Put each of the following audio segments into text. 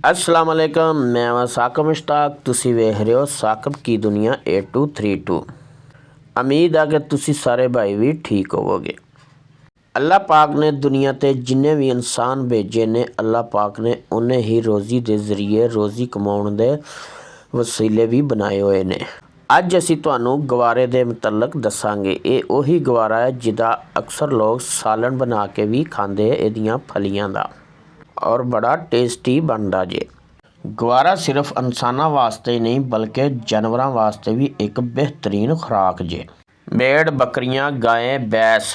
अस्सलाम वालेकुम, मैं हाँ साकब मुश्ताक। तुसी वेख रहे हो साकब की दुनिया 8232। उम्मीद है कि तुसी सारे भाई भी ठीक होवोगे। अल्लाह पाक ने दुनिया ते जिन्ने भी इंसान भेजे ने, अल्लाह पाक ने उन्हें ही रोज़ी के जरिए रोज़ी कमाउण दे वसीले भी बनाए हुए ने। ਅੱਜ ਅਸੀਂ ਤੁਹਾਨੂੰ ਗਵਾਰੇ ਦੇ ਮੁਤਲਕ ਦੱਸਾਂਗੇ। ਇਹ ਉਹੀ ਗਵਾਰਾ ਹੈ ਜਿਹਦਾ ਅਕਸਰ ਲੋਕ ਸਾਲਣ ਬਣਾ ਕੇ ਵੀ ਖਾਂਦੇ ਇਹਦੀਆਂ ਫਲੀਆਂ ਦਾ, ਔਰ ਬੜਾ ਟੇਸਟੀ ਬਣਦਾ ਜੇ। ਗਵਾਰਾ ਸਿਰਫ ਇਨਸਾਨਾਂ ਵਾਸਤੇ ਹੀ ਨਹੀਂ ਬਲਕਿ ਜਾਨਵਰਾਂ ਵਾਸਤੇ ਵੀ ਇੱਕ ਬਿਹਤਰੀਨ ਖੁਰਾਕ ਜੇ। भेड़, बकरियां, गायें, भैंस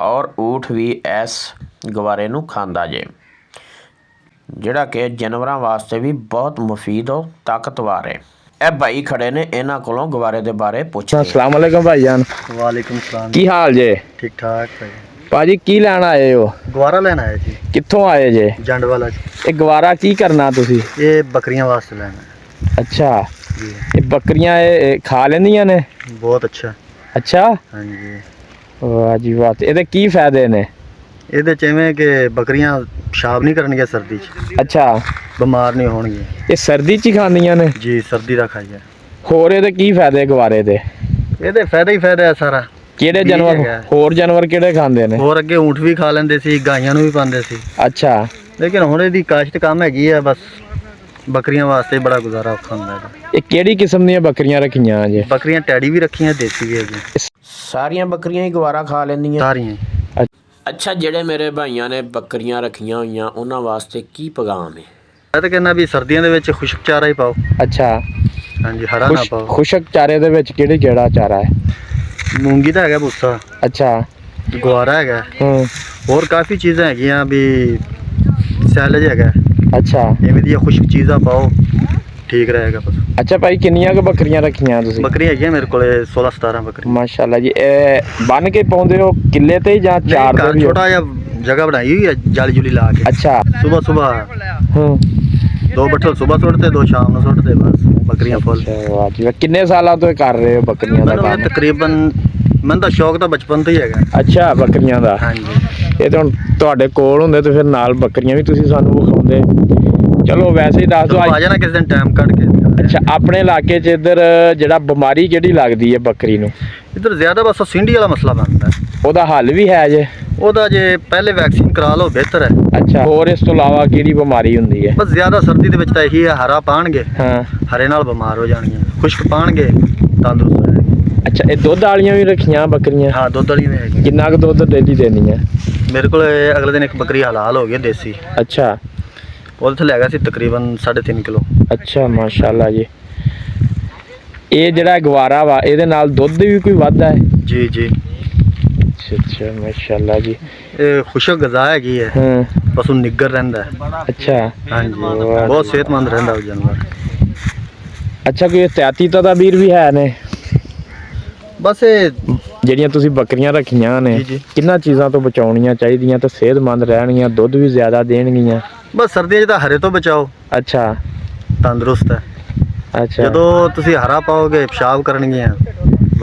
और ऊँट भी इस गवारे ਨੂੰ ਖਾਂਦਾ ਜੇ, ਜਿਹੜਾ ਕਿ ਜਾਨਵਰਾਂ ਵਾਸਤੇ ਵੀ ਬਹੁਤ ਮੁਫੀਦ ਔਰ ਤਾਕਤਵਰ ਹੈ। ਇਹ ਭਾਈ ਖੜੇ ਨੇ, ਇਹਨਾਂ ਕੋਲੋਂ ਗਵਾਰੇ ਦੇ ਬਾਰੇ ਪੁੱਛਦੇ। अस्सलाम वालेकुम भाईजान। वालेकुम सलाम। की हाल जे? ठीक ठाक भाई। भाजी की लैन आए हो? गवारा लेना है जी। कित्थों आए जे? जंड वाला जी। ये गवारा की करना तुसी? ये बकरियां वास्ते लेना है अच्छा, जी। ये बकरियां ये खा लेंदियां ने? बहुत अच्छा। अच्छा, हाँ जी। वाह जी वाह। ਇਹਦੇ ਕੀ ਫਾਇਦੇ ਨੇ? ਇਹਦੇ ਚ ਐਵੇਂ ਕਿ ਬੱਕਰੀਆਂ ਪਿਸ਼ਾਬ ਨਹੀਂ ਕਰਨਗੀਆਂ ਸਰਦੀ ਚ, ਅੱਛਾ, ਬਿਮਾਰ ਨਹੀਂ ਹੋਣਗੀਆਂ ਇਹ ਸਰਦੀ ਚ ਹੀ ਖਾਂਦੀਆਂ ਨੇ ਜੀ। ਸਰਦੀ ਦਾ ਖਾਈਏ। ਹੋਰ ਇਹਦੇ ਕੀ ਫਾਇਦੇ ਗਵਾਰੇ ਦੇ? ਇਹਦੇ ਫਾਇਦਾ ਹੀ ਫਾਇਦਾ ਹੈ ਸਾਰਾ। ਕਿਹੜੇ ਬੀਜ ਜਾਨਵਰ ਹੈਗਾ। ਹੋਰ ਜਾਨਵਰ ਕਿਹੜੇ ਖਾਂਦੇ ਨੇ? ਹੋਰ ਅੱਗੇ ਊਂਠ ਵੀ ਖਾ ਲੈਂਦੇ ਸੀ, ਗਾਈਆਂ ਨੂੰ ਵੀ ਪਾਉਂਦੇ ਸੀ, ਅੱਛਾ, ਲੇਕਿਨ ਹੁਣ ਇਹਦੀ ਕਾਸ਼ਤ ਕੰਮ ਹੈਗੀ ਆ। ਬਸ ਬੱਕਰੀਆਂ ਵਾਸਤੇ ਬੜਾ ਗੁਜ਼ਾਰਾ ਔਖਾ ਹੁੰਦਾ ਹੈ। ਇਹ ਕਿਹੜੀ ਕਿਸਮ ਦੀਆਂ ਬੱਕਰੀਆਂ ਰੱਖੀਆਂ ਜੇ? ਬੱਕਰੀਆਂ ਟੈਡੀ ਵੀ ਰੱਖੀਆਂ, ਦੇਸੀ ਵੀ ਹੈਗੀ, ਸਾਰੀਆਂ ਬੱਕਰੀਆਂ ਹੀ ਗਵਾਰਾ ਖਾ ਲੈਂਦੀਆਂ? ਸਾਰੀਆਂ। ਅੱਛਾ, ਜਿਹੜੇ ਮੇਰੇ ਭਾਈਆਂ ਨੇ ਬੱਕਰੀਆਂ ਰੱਖੀਆਂ ਹੋਈਆਂ ਉਹਨਾਂ ਵਾਸਤੇ ਕੀ ਪੈਗਾਮ ਹੈ? ਮੈਂ ਤਾਂ ਕਹਿੰਦਾ ਵੀ ਸਰਦੀਆਂ ਦੇ ਵਿੱਚ ਖੁਸ਼ਕ ਚਾਰਾ ਹੀ ਪਾਓ। ਅੱਛਾ, ਹਾਂਜੀ, ਹਰਾ ਨਾ ਪਾਓ। ਖੁਸ਼ਕ ਚਾਰੇ ਦੇ ਵਿੱਚ ਕਿਹੜਾ ਚਾਰਾ ਹੈ? ਮੂੰਗੀ ਦਾ ਹੈਗਾ ਭੁੱਸਾ, ਅੱਛਾ, ਗਵਾਰਾ ਹੈਗਾ, ਹੂੰ, ਹੋਰ ਕਾਫੀ ਚੀਜ਼ਾਂ ਹੈਗੀਆਂ ਵੀ, ਸੈਲਜ ਹੈਗਾ। ਅੱਛਾ ਇਵੇਂ ਦੀਆਂ ਖੁਸ਼ਕ ਚੀਜ਼ਾਂ ਪਾਓ, ਠੀਕ ਰਹੇਗਾ ਬਸ। ਅੱਛਾ ਭਾਈ, ਕਿੰਨੀਆਂ ਕੁ ਬੱਕਰੀਆਂ ਰੱਖੀਆਂ ਤੁਸੀਂ? ਬੱਕਰੀਆਂ ਹੈਗੀਆਂ ਮੇਰੇ ਕੋਲੇ 16-17 ਬੱਕਰੀਆਂ। ਮਾਸ਼ਾਅੱਲਾ ਜੀ। ਇਹ ਬੰਨ ਕੇ ਪਾਉਂਦੇ ਹੋ ਕਿੱਲੇ ਤੇ ਜਾਂ ਚਾਰ ਘਰ ਤੇ ਵੀ? ਛੋਟਾ ਜਿਹਾ ਜਗ੍ਹਾ ਬਣਾਈ ਹੋਈ ਹੈ, ਜਾਲੀ ਜੁਲੀ ਲਾ ਕੇ। ਅੱਛਾ, ਸੁਬਹ ਹੂੰ, 2 ਬੱਠਲ ਸੁਬਹ ਸੁੱਟਦੇ, 2 ਸ਼ਾਮ ਨੂੰ ਸੁੱਟਦੇ, ਬਸ ਬੱਕਰੀਆਂ ਫੁੱਲ। ਵਾਹ ਜੀ ਵਾਹ। ਕਿੰਨੇ ਸਾਲਾਂ ਤੋਂ ਇਹ ਕਰ ਰਹੇ ਹੋ ਬੱਕਰੀਆਂ ਦਾ ਮੈਨੂੰ ਕੰਮ? ਤਕਰੀਬਨ, ਮੈਨੂੰ ਤਾਂ ਸ਼ੌਕ ਤਾਂ ਬਚਪਨ ਤੋਂ ਹੀ ਹੈਗਾ। ਅੱਛਾ, ਬੱਕਰੀਆਂ ਦਾ। ਹਾਂਜੀ। ਇਹ ਤਾਂ ਹੁਣ ਤੁਹਾਡੇ ਕੋਲ ਹੁੰਦੇ ਤੇ ਫਿਰ ਨਾਲ ਬੱਕਰੀਆਂ ਵੀ ਤੁਸੀਂ ਸਾਨੂੰ ਵਿਖਾਉਂਦੇ। ਚਲੋ ਵੈਸੇ ਹੀ ਦੱਸ ਦਿਓ ਆ ਜਾਣਾ ਕਿਸੇ ਦਿਨ ਟਾਈਮ ਕੱਢ ਕੇ। ਅੱਛਾ, ਆਪਣੇ ਇਲਾਕੇ 'ਚ ਇੱਧਰ ਜਿਹੜਾ ਬਿਮਾਰੀ ਕਿਹੜੀ ਲੱਗਦੀ ਹੈ ਬੱਕਰੀ ਨੂੰ? ਇੱਧਰ ਜ਼ਿਆਦਾ ਬਸ ਸਿੰਡੀ ਵਾਲਾ ਮਸਲਾ ਬਣਦਾ। ਉਹਦਾ ਹੱਲ ਵੀ ਹੈ ਜੇ? ਉਹਦਾ ਜੇ ਪਹਿਲੇ ਵੈਕਸੀਨ ਕਰਾ ਲਓ ਬਿਹਤਰ ਹੈ। ਅੱਛਾ, ਹੋਰ ਇਸ ਤੋਂ ਇਲਾਵਾ ਕਿਹੜੀ ਬਿਮਾਰੀ ਹੁੰਦੀ ਹੈ? ਬਸ ਜ਼ਿਆਦਾ ਸਰਦੀ ਦੇ ਵਿੱਚ ਤਾਂ ਇਹੀ ਹੈ, ਹਰਾ ਪਾਣਗੇ, ਹਾਂ, ਹਰੇ ਨਾਲ ਬਿਮਾਰ ਹੋ ਜਾਣਗੀਆਂ। ਖੁਸ਼ਕ ਪਾਣਗੇ, ਤੰਦਰੁਸਤ ਰਹਿਣਗੇ। ਅੱਛਾ, ਇਹ ਦੁੱਧ ਵਾਲੀਆਂ ਵੀ ਰੱਖੀਆਂ ਬੱਕਰੀਆਂ? ਹਾਂ, ਦੁੱਧ ਵਾਲੀ ਵੀ ਹੈਗੀ। ਕਿੰਨਾ ਕੁ ਦੁੱਧ ਡੇਲੀ ਦਿੰਦੀਆਂ? ਮੇਰੇ ਕੋਲ ਅਗਲੇ ਦਿਨ ਇੱਕ ਬੱਕਰੀ ਹਲਾਲ ਹੋ ਗਈ ਦੇਸੀ, ਅੱਛਾ, ਉਹਦੇ ਥੱਲੇ ਹੈਗਾ ਸੀ ਤਕਰੀਬਨ 3.5 ਕਿਲੋ। ਅੱਛਾ, ਮਾਸ਼ਾਅੱਲਾ ਜੀ। ਇਹ ਜਿਹੜਾ ਗਵਾਰਾ ਵਾ ਇਹਦੇ ਨਾਲ ਦੁੱਧ ਵੀ ਕੋਈ ਵੱਧਦਾ ਹੈ? ਜੀ ਜੀ। ਅੱਛਾ ਅੱਛਾ, ਮਾਸ਼ਾਅੱਲਾ ਜੀ। ਇਹ ਖੁਸ਼ਕ ਗਜ਼ਾ ਹੈਗੀ ਹੈ, ਹਾਂ, ਪਸ਼ੂ ਨਿੱਗਰ ਰਹਿੰਦਾ ਹੈ। ਅੱਛਾ, ਹਾਂਜੀ, ਬਹੁਤ ਸਿਹਤਮੰਦ ਰਹਿੰਦਾ ਉਹ ਜਾਨਵਰ। ਅੱਛਾ, ਕੋਈ ਇhtiyati ਤਦਾਬੀਰ ਵੀ ਹੈ ਨੇ? ਬਸ ਇਹ ਜਿਹੜੀਆਂ ਤੁਸੀਂ ਬੱਕਰੀਆਂ ਰੱਖੀਆਂ ਨੇ, ਜੀ ਜੀ। ਕਿੰਨਾਂ ਚੀਜ਼ਾਂ ਤੋਂ ਬਚਾਉਣੀਆਂ ਚਾਹੀਦੀਆਂ ਤੇ ਸਿਹਤਮੰਦ ਰਹਿਣਗੀਆਂ, ਦੁੱਧ ਵੀ ਜ਼ਿਆਦਾ ਦੇਣਗੀਆਂ? ਬਸ ਸਰਦੀਆਂ 'ਚ ਤਾਂ ਹਰੇ ਤੋਂ ਬਚਾਓ, ਅੱਛਾ ਤੰਦਰੁਸਤ ਹੈ। ਅੱਛਾ, ਜਦੋਂ ਤੁਸੀਂ ਹਰਾ ਪਾਓਗੇ ਪਿਸ਼ਾਬ ਕਰਨਗੀਆਂ।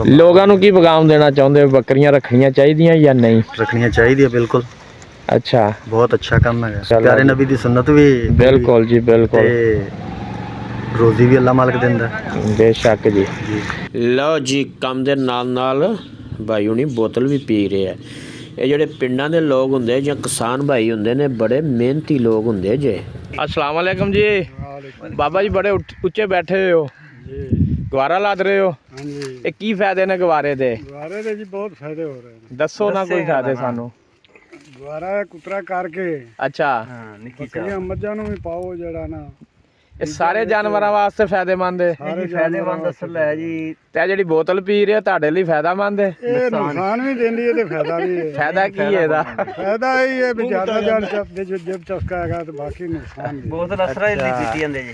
ਲੋਕਾਂ ਨੂੰ ਕੀ ਪੈਗਾਮ ਦੇਣਾ ਚਾਹੁੰਦੇ ਹੋ? ਬੱਕਰੀਆਂ ਰੱਖਣੀਆਂ ਚਾਹੀਦੀਆਂ ਜਾਂ ਨਹੀਂ? ਰੱਖਣੀਆਂ ਚਾਹੀਦੀਆਂ ਬਿਲਕੁਲ। ਅੱਛਾ, ਬਹੁਤ ਅੱਛਾ ਕੰਮ ਹੈਗਾ, ਚਲੋ ਪਿਆਰੇ ਜੀ। ਨਬੀ ਦੀ ਸੁਨਨਤ ਵੀ ਬਿਲਕੁਲ ਜੀ, ਬਿਲਕੁਲ, ਤੇ ਰੋਜ਼ੀ ਵੀ ਅੱਲਾ ਮਾਲਕ ਦਿੰਦਾ। ਬੇਸ਼ੱਕ ਜੀ। ਲਓ ਜੀ, ਕੰਮ ਦੇ ਨਾਲ ਨਾਲ ਭਾਈ ਹੁਣੀ ਬੋਤਲ ਵੀ ਪੀ ਰਹੇ ਆ। ਇਹ ਜਿਹੜੇ ਪਿੰਡਾਂ ਦੇ ਲੋਕ ਹੁੰਦੇ ਜਾਂ ਕਿਸਾਨ ਭਾਈ ਹੁੰਦੇ ਨੇ, ਬੜੇ ਮਿਹਨਤੀ ਲੋਕ ਹੁੰਦੇ ਜੇ। अस्सलाम वालेकुम जी। बाबा जी बड़े ਉੱਚੇ ਬੈਠੇ ਹੋ ਜੀ। ਗਵਾਰਾ ਲੱਦ ਰਹੇ ਹੋ? ਹਾਂਜੀ। ਇਹ ਕੀ ਫਾਇਦੇ ਨੇ ਗਵਾਰੇ ਦੇ? ਗਵਾਰੇ ਦੇ ਜੀ ਬਹੁਤ ਫਾਇਦੇ ਹੋ ਰਹੇ ਨੇ। ਦੱਸੋ ਨਾ ਕੋਈ ਫਾਇਦੇ ਸਾਨੂੰ। ਗਵਾਰਾ ਕੁਤਰਾ ਕਰਕੇ, ਅੱਛਾ, ਬੱਕਰੀਆਂ ਮੱਝਾਂ ਨੂੰ ਵੀ ਪਾਓ, ਜਿਹੜਾ ਨਾ ਇਹ ਸਾਰੇ ਜਾਨਵਰਾਂ ਵਾਸਤੇ ਫਾਇਦੇਮੰਦ ਹੈ? ਸਾਰੇ ਫਾਇਦੇਮੰਦ ਅਸਲ ਹੈ ਜੀ। ਤੇ ਇਹ ਜਿਹੜੀ ਬੋਤਲ ਪੀ ਰਹੇ ਹੋ ਤੁਹਾਡੇ ਲਈ ਫਾਇਦਾਮੰਦ ਹੈ? ਇਹ ਨੁਕਸਾਨ ਵੀ ਦਿੰਦੀ ਹੈ ਤੇ ਫਾਇਦਾ ਵੀ ਹੈ। ਫਾਇਦਾ ਕੀ ਹੈ ਇਹਦਾ? ਫਾਇਦਾ ਇਹ ਹੈ ਵੀ ਜ਼ਿਆਦਾ ਜਾਨ ਦੇ ਜੇਬ ਚਸਕਾ ਹੈਗਾ, ਤੇ ਬਾਕੀ ਨੁਕਸਾਨ ਵੀ। ਬੋਤਲ ਅਸਰਾ ਹੀ ਪੀਤੀ ਜਾਂਦੇ ਜੀ।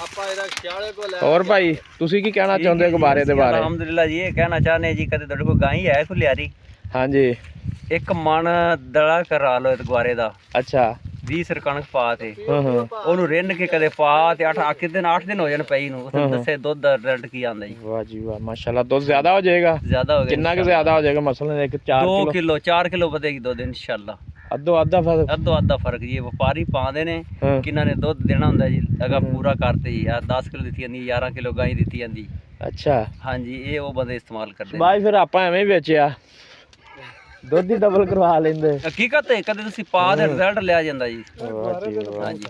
ਆਪਾਂ ਇਹਦਾ ਖਿਆਲੇ ਕੋ ਲੈ। ਹੋਰ ਭਾਈ, ਤੁਸੀਂ ਕੀ ਕਹਿਣਾ ਚਾਹੁੰਦੇ ਹੋ ਗਵਾਰੇ ਦੇ ਬਾਰੇ? ਅਲਹਮਦੁਲਿਲਾ ਜੀ, ਇਹ ਕਹਿਣਾ ਚਾਹਨੇ ਜੀ, ਕਦੇ ਤੁਹਾਡੇ ਕੋਲ ਗਾਈ ਹੈ ਕੋਈ ਲਿਆਰੀ? ਹਾਂਜੀ। ਇੱਕ ਮਣ ਦੜਾ ਕਰਾ ਲਓ ਇਸ ਗਵਾਰੇ ਦਾ, ਅੱਛਾ, 20 ਸਿਰ ਕਣਕ ਪਾ ਤੇ ਹਾਂ ਹਾਂ, ਉਹਨੂੰ ਰਿੰਨ ਕੇ ਕਦੇ ਪਾ ਤੇ 8 ਦਿਨ ਹੋ ਜਾਣ ਪਈ ਨੂੰ, ਉਸ ਦੱਸੇ ਦੁੱਧ ਦਾ ਰਿਜ਼ਲਟ ਕੀ ਆਉਂਦਾ ਜੀ। ਵਾਹ ਜੀ ਵਾਹ, ਮਾਸ਼ਾਅੱਲਾ। ਦੁੱਧ ਜ਼ਿਆਦਾ ਹੋ ਜਾਏਗਾ? ਜ਼ਿਆਦਾ ਹੋ ਗਿਆ। ਕਿੰਨਾ ਕੁ ਜ਼ਿਆਦਾ ਹੋ ਜਾਏਗਾ? ਮਸਲਨ ਇੱਕ 4 2 ਕਿਲੋ? ਕਿਲੋ 4 ਕਿਲੋ ਵਧੇਗੀ ਦੁੱਧ ਇਨਸ਼ਾਅੱਲਾ। ਅੱਧੋ ਅੱਧਾ ਫਰਕ ਅੱਧੋ ਅੱਧਾ ਫਰਕ ਜੀ। ਵਪਾਰੀ ਪਾਉਂਦੇ ਨੇ ਹਾਂ। ਕਿਨਾਂ ਨੇ ਦੁੱਧ ਦੇਣਾ ਹੁੰਦਾ ਜੀ, ਅਗਾ ਪੂਰਾ ਕਰਤੇ ਜੀ। ਆ 10 ਕਿਲੋ ਦਿੱਤੀ ਜਾਂਦੀ, 11 ਕਿਲੋ ਗਾਈ ਦਿੱਤੀ ਜਾਂਦੀ। ਅੱਛਾ ਹਾਂਜੀ, ਇਹ ਉਹ ਬੰਦੇ ਇਸਤੇਮਾਲ ਕਰਦੇ ਨੇ। ਬਾਈ ਫਿਰ ਆਪਾਂ ਐਵੇਂ ਹੀ ਵੇਚਿਆ, ਦੁੱਧ ਹੀ ਡਬਲ ਕਰਵਾ ਲੈਂਦੇ। ਹਕੀਕਤ ਹੈ, ਕਦੇ ਤੁਸੀਂ ਪਾ ਦੇ ਰਿਜ਼ਲਟ ਲਿਆ ਜਾਂਦਾ ਜੀ। ਵਾਹ ਜੀ ਵਾਹ। ਹਾਂਜੀ,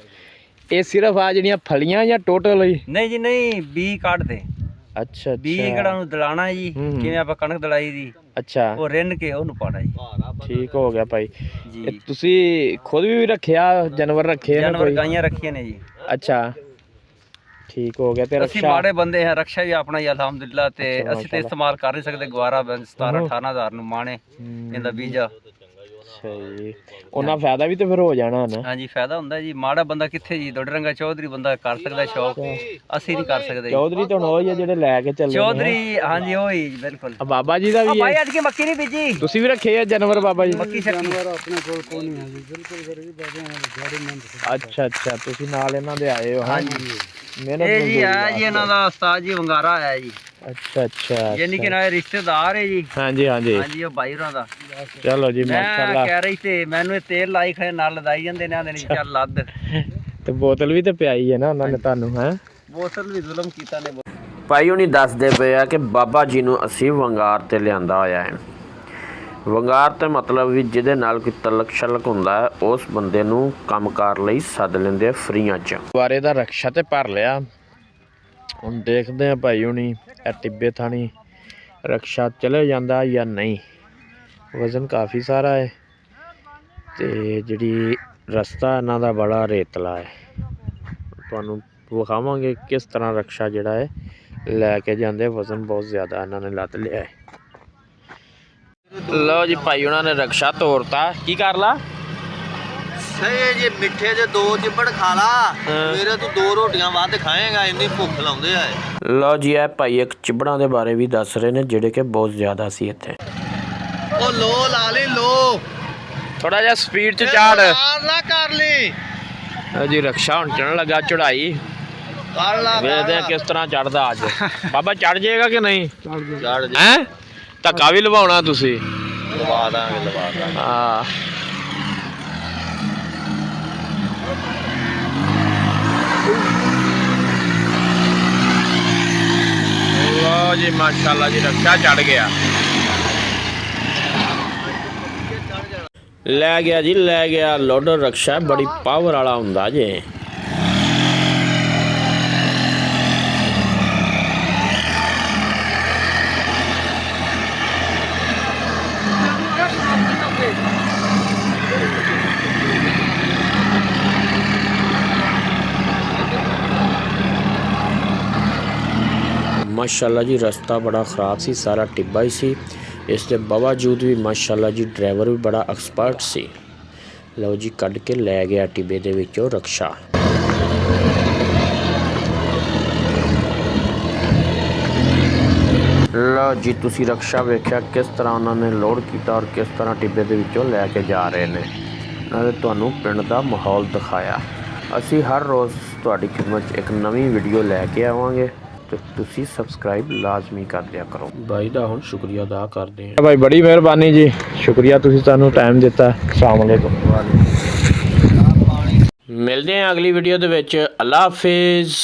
ਇਹ ਸਿਰਫ ਆ ਜਿਹੜੀਆਂ ਫਲੀਆਂ ਜਾਂ ਟੋਟਲ ਹੀ? ਨਹੀਂ ਜੀ ਨਹੀਂ, ਬੀ ਕੱਢਦੇ। ਅੱਛਾ ਬੀ ਕਿਹੜਾ ਨੂੰ ਦਲਾਣਾ ਜੀ, ਕਿਵੇਂ ਆਪਾਂ ਕਣਕ ਦਲਾਈ ਦੀ, ਅੱਛਾ ਉਹ ਰਿੰਨ ਕੇ ਉਹਨੂੰ ਪਾਣਾ ਜੀ। ਠੀਕ ਹੋ ਗਿਆ ਭਾਈ। ਜੀ ਇਹ ਤੁਸੀਂ ਖੁਦ ਵੀ ਰੱਖਿਆ ਜਾਨਵਰ ਰੱਖੇ ਨੇ ਜਾਨਵਰ ਕੋਈ? ਗਾਈਆਂ ਰੱਖੀਆਂ ਨੇ ਜੀ। ਅੱਛਾ ਠੀਕ ਹੋ ਗਿਆ। ਤੇ ਅਸੀਂ ਰਕਸ਼ਾ ਮਾੜੇ ਬੰਦੇ ਹਾਂ, ਰਕਸ਼ਾ ਵੀ ਆਪਣਾ ਹੀ ਅਲਹਮਦੁਲਿਲਾ। ਤੇ ਅੱਛਾ, ਅਸੀਂ ਤੇ ਇਸਤੇਮਾਲ ਕਰ ਨਹੀਂ ਸਕਦੇ। ਗਵਾਰਾ 17-18 ਨੂੰ ਮਾਣੇ ਇਹਦਾ ਬੀਜਾ। ਸਹੀ, ਉਹਨਾਂ ਫਾਇਦਾ ਵੀ ਤੇ ਫਿਰ ਹੋ ਜਾਣਾ ਨਾ। ਹਾਂਜੀ, ਫਾਇਦਾ ਹੁੰਦਾ ਜੀ। ਮਾੜਾ ਬੰਦਾ ਕਿੱਥੇ ਜੀ, ਡੋਡਰੰਗਾ ਚੌਧਰੀ ਬੰਦਾ ਕਰ ਸਕਦਾ ਸ਼ੌਕ, ਅਸੀਂ ਨਹੀਂ ਕਰ ਸਕਦੇ ਜੀ। ਚੌਧਰੀ ਤਾਂ ਉਹ ਹੀ ਆ ਜਿਹੜੇ ਲੈ ਕੇ ਚੱਲੇ ਨੇ। ਚੌਧਰੀ ਹਾਂਜੀ ਉਹੀ ਜੀ, ਬਿਲਕੁਲ। ਆ ਬਾਬਾ ਜੀ ਦਾ ਵੀ ਭਾਈ ਹੈ? ਅੱਜ ਕੀ ਮੱਕੀ ਨਹੀਂ ਬੀਜੀ? ਤੁਸੀਂ ਵੀ ਰੱਖੇ ਆ ਜਾਨਵਰ ਬਾਬਾ ਜੀ? ਮੱਕੀ ਸ਼ੱਕੀ ਅੱਛਾ ਅੱਛਾ, ਤੁਸੀਂ ਨਾਲ ਇਹਨਾਂ ਦੇ ਆਏ ਹੋ? ਹਾਂਜੀ, ਮਿਹਨਤ ਇਹ ਜੀ ਮਜ਼ਦੂਰੀ ਆ ਜੀ ਇਹਨਾਂ ਦਾ ਉਸਤਾਦ ਜੀ ਵੰਗਾਰਾ ਆਇਆ ਜੀ, ਅੱਛਾ ਅੱਛਾ ਯਾਨੀ ਕਿ ਨਾਲ ਰਿਸ਼ਤੇਦਾਰ ਹੈ ਜੀ। ਹਾਂਜੀ ਹਾਂਜੀ, ਹਾਂਜੀ, ਉਹ ਬਾਈ ਹੋਰਾਂ ਦਾ। ਚਲੋ ਜੀ ਮੈਂ ਮਾਸ਼ਾਅੱਲਾ। ਕਹਿ ਰਹੀ ਤੇ ਮੈਨੂੰ ਇਹ ਤੇਲ ਲਾਈ ਖੜੇ ਨਾਲ ਲਦਾਈ ਜਾਂਦੇ ਨੇ, ਆਂਦੇ ਨੇ ਚੱਲ ਲੱਦ। ਤੇ ਬੋਤਲ ਵੀ ਤੇ ਪਿਆਈ ਹੈ ਨਾ ਉਹਨਾਂ ਨੇ ਤੁਹਾਨੂੰ? ਹੈ ਬੋਤਲ ਵੀ ਜ਼ੁਲਮ ਕੀਤਾ ਨੇ। ਭਾਈ ਹੁਣੀ ਦੱਸਦੇ ਪਏ ਆ ਕਿ ਬਾਬਾ ਜੀ ਨੂੰ ਅਸੀਂ ਵੰਗਾਰ ਤੇ ਲਿਆਂਦਾ ਹੋਇਆ ਹੈ। ਵੰਗਾਰ ਤੇ ਮਤਲਬ ਵੀ ਜਿਹਦੇ ਨਾਲ ਕੋਈ ਤਲਕ ਛਲਕ ਹੁੰਦਾ ਹੈ, ਉਸ ਬੰਦੇ ਨੂੰ ਕੰਮਕਾਰ ਲਈ ਸੱਦ ਲੈਂਦੇ ਆ ਫਰੀਆਂ 'ਚ। ਗੁਬਾਰੇ ਦਾ ਰਕਸ਼ਾ ਤੇ ਭਰ ਲਿਆ, ਹੁਣ ਦੇਖਦੇ ਆ ਭਾਈ ਹੁਣੀ ਇਹ ਟਿੱਬੇ ਥਾਣੀ ਰਕਸ਼ਾ ਚਲੇ ਜਾਂਦਾ ਜਾਂ ਨਹੀਂ। ਵਜ਼ਨ ਕਾਫੀ ਸਾਰਾ ਹੈ ਤੇ ਜਿਹੜੀ ਰਸਤਾ ਇਹਨਾਂ ਦਾ ਬੜਾ ਰੇਤਲਾ ਹੈ। ਤੁਹਾਨੂੰ ਵਿਖਾਵਾਂਗੇ ਕਿਸ ਤਰ੍ਹਾਂ ਰਕਸ਼ਾ ਜਿਹੜਾ ਹੈ ਲੈ ਕੇ ਜਾਂਦੇ। ਵਜ਼ਨ ਬਹੁਤ ਜ਼ਿਆਦਾ ਇਹਨਾਂ ਨੇ ਲੱਦ ਲਿਆ ਹੈ। ਲਓ ਜੀ ਭਾਈ ਉਹਨਾਂ ਨੇ ਰਕਸ਼ਾ ਤੋਰਤਾ। ਕੀ ਕਰ ਲਾ? ਸਹੀ ਜੀ, ਮਿੱਠੇ ਦੇ 2 ਚਿੱਬੜ ਖਾ ਲਾ, ਮੇਰੇ ਤੂੰ 2 ਰੋਟੀਆਂ ਵੱਧ ਖਾਏਗਾ, ਇੰਨੀ ਭੁੱਖ ਲਾਉਂਦੇ ਆ। ਲਓ ਜੀ ਇਹ ਭਾਈ ਇੱਕ ਚਿਬੜਾਂ ਦੇ ਬਾਰੇ ਵੀ ਦੱਸ ਰਹੇ ਨੇ ਜਿਹੜੇ ਕਿ ਬਹੁਤ ਜ਼ਿਆਦਾ ਸੀ ਇੱਥੇ। ਉਹ ਲੋ ਲਾ ਲਈ ਲੋ, ਥੋੜਾ ਜਿਹਾ ਸਪੀਡ 'ਚ ਚਾੜ। ਨਾ ਕਰ ਲਈ ਜੀ ਰਕਸ਼ਾ ਹੁਣ ਚੜਨ ਲੱਗਾ ਚੜਾਈ। ਕਰ ਲਾ, ਵੇਖਦੇ ਆ ਕਿਸ ਤਰ੍ਹਾਂ ਚੜਦਾ ਅੱਜ। ਬਾਬਾ ਚੜ ਜਾਏਗਾ ਕਿ ਨਹੀਂ? ਚੜ ਜਾ, ਹੈ ਧੱਕਾ ਵੀ ਲਵਾਉਣਾ ਤੁਸੀਂ? ਲਵਾ ਦਾਂਗੇ ਲਵਾ ਦਾਂਗੇ। ਹਾਂ ਲਓ ਜੀ ਮਾਸ਼ਾਅੱਲਾ ਜੀ ਰਕਸ਼ਾ ਚੜ ਗਿਆ। ਲੈ ਗਿਆ ਜੀ ਲੈ ਗਿਆ। ਲੋਡਰ ਰਕਸ਼ਾ ਬੜੀ ਪਾਵਰ ਵਾਲਾ ਹੁੰਦਾ ਜੇ। ਮਾਸ਼ਾਅੱਲਾ ਜੀ ਰਸਤਾ ਬੜਾ ख़राब ਸੀ, ਸਾਰਾ ਟਿੱਬਾ ਹੀ ਸੀ। ਇਸ ਦੇ ਬਾਵਜੂਦ ਵੀ ਮਾਸ਼ਾਅੱਲਾ ਜੀ ਡਰਾਈਵਰ ਵੀ ਬੜਾ ਐਕਸਪਰਟ ਸੀ। ਲਓ ਜੀ ਕੱਢ ਕੇ ਲੈ ਗਿਆ ਟਿੱਬੇ ਦੇ ਵਿੱਚੋਂ ਰਕਸ਼ਾ। ਲਓ ਜੀ ਤੁਸੀਂ ਰਕਸ਼ਾ ਵੇਖਿਆ ਕਿਸ ਤਰ੍ਹਾਂ ਉਹਨਾਂ ਨੇ ਲੋਡ ਕੀਤਾ ਔਰ ਕਿਸ ਤਰ੍ਹਾਂ ਟਿੱਬੇ ਦੇ ਵਿੱਚੋਂ ਲੈ ਕੇ ਜਾ ਰਹੇ ਨੇ। ਨਾਲੇ ਤੁਹਾਨੂੰ ਪਿੰਡ ਦਾ ਮਾਹੌਲ ਦਿਖਾਇਆ। ਅਸੀਂ ਹਰ ਰੋਜ਼ ਤੁਹਾਡੀ ਖਿਦਮਤ 'ਚ ਇੱਕ ਨਵੀਂ ਵੀਡੀਓ ਲੈ ਕੇ ਆਵਾਂਗੇ ਤੇ ਤੁਸੀਂ ਸਬਸਕ੍ਰਾਈਬ ਲਾਜ਼ਮੀ ਕਰ ਦਿਆ ਕਰੋ। ਬਾਈ ਦਾ ਹੁਣ ਸ਼ੁਕਰੀਆ ਅਦਾ ਕਰਦੇ ਹਾਂ। ਭਾਈ ਬੜੀ ਮਿਹਰਬਾਨੀ ਜੀ, ਸ਼ੁਕਰੀਆ ਤੁਸੀਂ ਸਾਨੂੰ ਟਾਈਮ ਦਿੱਤਾ। ਅਸਲਾਮ ਵਾਲੇਕੁਮ। ਮਿਲਦੇ ਹਾਂ ਅਗਲੀ ਵੀਡੀਓ ਦੇ ਵਿੱਚ। ਅੱਲਾ ਹਾਫਿਜ਼।